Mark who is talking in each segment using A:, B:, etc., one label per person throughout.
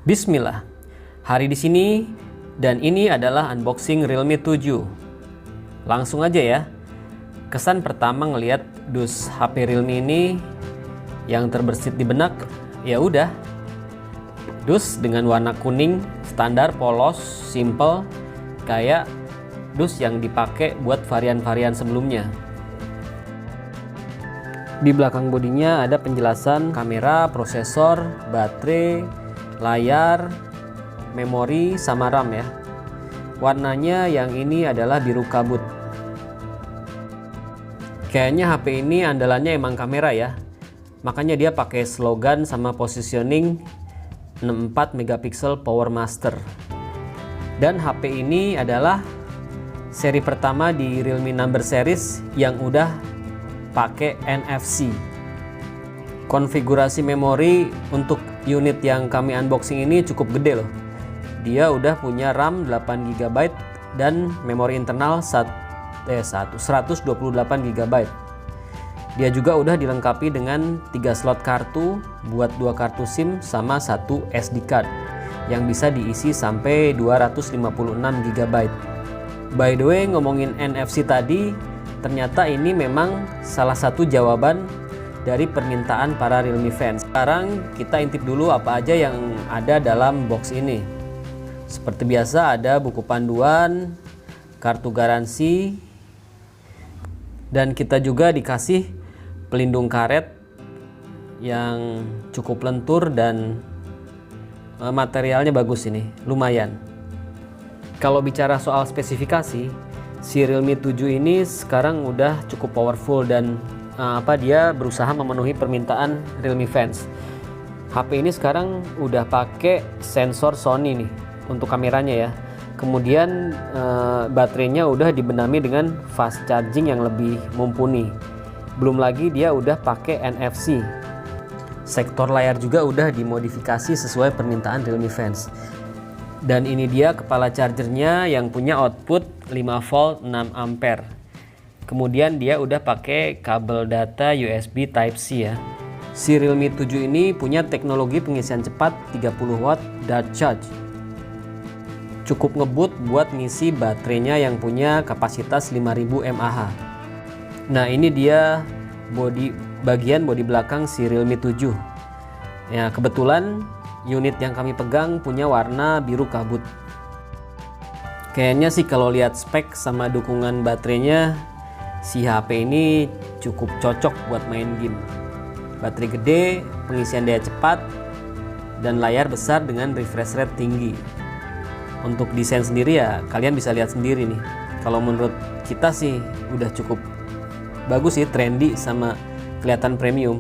A: Bismillah. Hari di sini dan ini adalah unboxing Realme 7. Langsung aja ya. Kesan pertama ngelihat dus HP Realme ini yang terbersit di benak, ya udah. Dus dengan warna kuning, standar, polos, simple, kayak dus yang dipakai buat varian-varian sebelumnya. Di belakang bodinya ada penjelasan kamera, prosesor, baterai, layar, memori, sama RAM ya. Warnanya yang ini adalah biru kabut. Kayaknya HP ini andalannya emang kamera ya. Makanya dia pakai slogan sama positioning 64 megapiksel Power Master. Dan HP ini adalah seri pertama di Realme Number Series yang udah pakai NFC. Konfigurasi memori untuk unit yang kami unboxing ini cukup gede loh. Dia udah punya RAM 8 GB dan memori internal 128 GB. Dia juga udah dilengkapi dengan 3 slot kartu buat 2 kartu SIM sama 1 SD card yang bisa diisi sampai 256 GB. By the way, ngomongin NFC tadi, ternyata ini memang salah satu jawaban dari permintaan para Realme fans. Sekarang kita intip dulu apa aja yang ada dalam box ini. Seperti biasa ada buku panduan, kartu garansi, dan kita juga dikasih pelindung karet yang cukup lentur dan materialnya bagus ini, lumayan. Kalau bicara soal spesifikasi, si Realme 7 ini sekarang udah cukup powerful dan dia berusaha memenuhi permintaan Realme fans. HP ini sekarang udah pakai sensor Sony nih untuk kameranya ya. Kemudian baterainya udah dibenami dengan fast charging yang lebih mumpuni. Belum lagi dia udah pakai NFC. Sektor layar juga udah dimodifikasi sesuai permintaan Realme fans. Dan ini dia kepala chargernya yang punya output 5 volt 6 ampere. Kemudian dia udah pakai kabel data USB Type-C ya. Si Realme 7 ini punya teknologi pengisian cepat 30 watt dart charge. Cukup ngebut buat ngisi baterainya yang punya kapasitas 5000 mAh. Nah, ini dia bagian bodi belakang si Realme 7. Ya, kebetulan unit yang kami pegang punya warna biru kabut. Kayaknya sih kalau lihat spek sama dukungan baterainya, si HP ini cukup cocok buat main game. Baterai gede, pengisian daya cepat, dan layar besar dengan refresh rate tinggi. Untuk desain sendiri ya kalian bisa lihat sendiri nih. Kalau menurut kita sih udah cukup bagus sih, trendy sama kelihatan premium.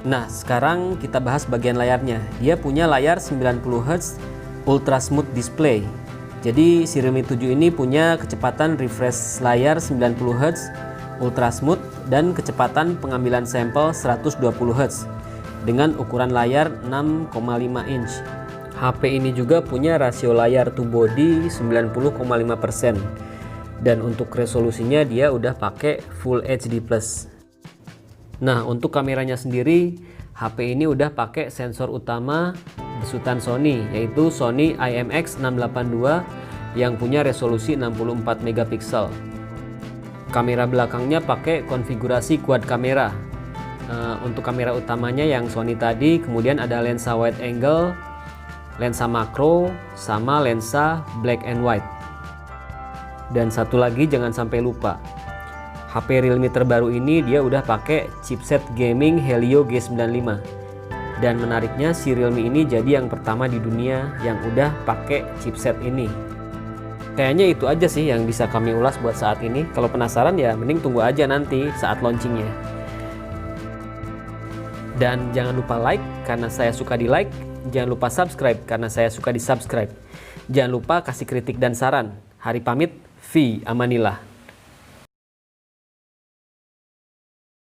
A: Nah, sekarang kita bahas bagian layarnya. Dia punya layar 90 Hz Ultra Smooth Display. Jadi si Realme 7 ini punya kecepatan refresh layar 90 Hz Ultra Smooth dan kecepatan pengambilan sampel 120 Hz dengan ukuran layar 6,5 inch. HP ini juga punya rasio layar to body 90,5%. Dan untuk resolusinya dia udah pakai Full HD+. Nah, untuk kameranya sendiri, HP ini udah pakai sensor utama besutan Sony, yaitu Sony IMX682 yang punya resolusi 64 megapiksel. Kamera belakangnya pakai konfigurasi quad kamera. Untuk kamera utamanya yang Sony tadi, kemudian ada lensa wide angle, lensa makro, sama lensa black and white. Dan satu lagi jangan sampai lupa, HP Realme terbaru ini dia udah pakai chipset gaming Helio G95. Dan menariknya si Realme ini jadi yang pertama di dunia yang udah pakai chipset ini. Kayaknya itu aja sih yang bisa kami ulas buat saat ini. Kalau penasaran ya mending tunggu aja nanti saat launchingnya. Dan jangan lupa like karena saya suka di like. Jangan lupa subscribe karena saya suka di subscribe. Jangan lupa kasih kritik dan saran. Hari pamit, fi amanillah.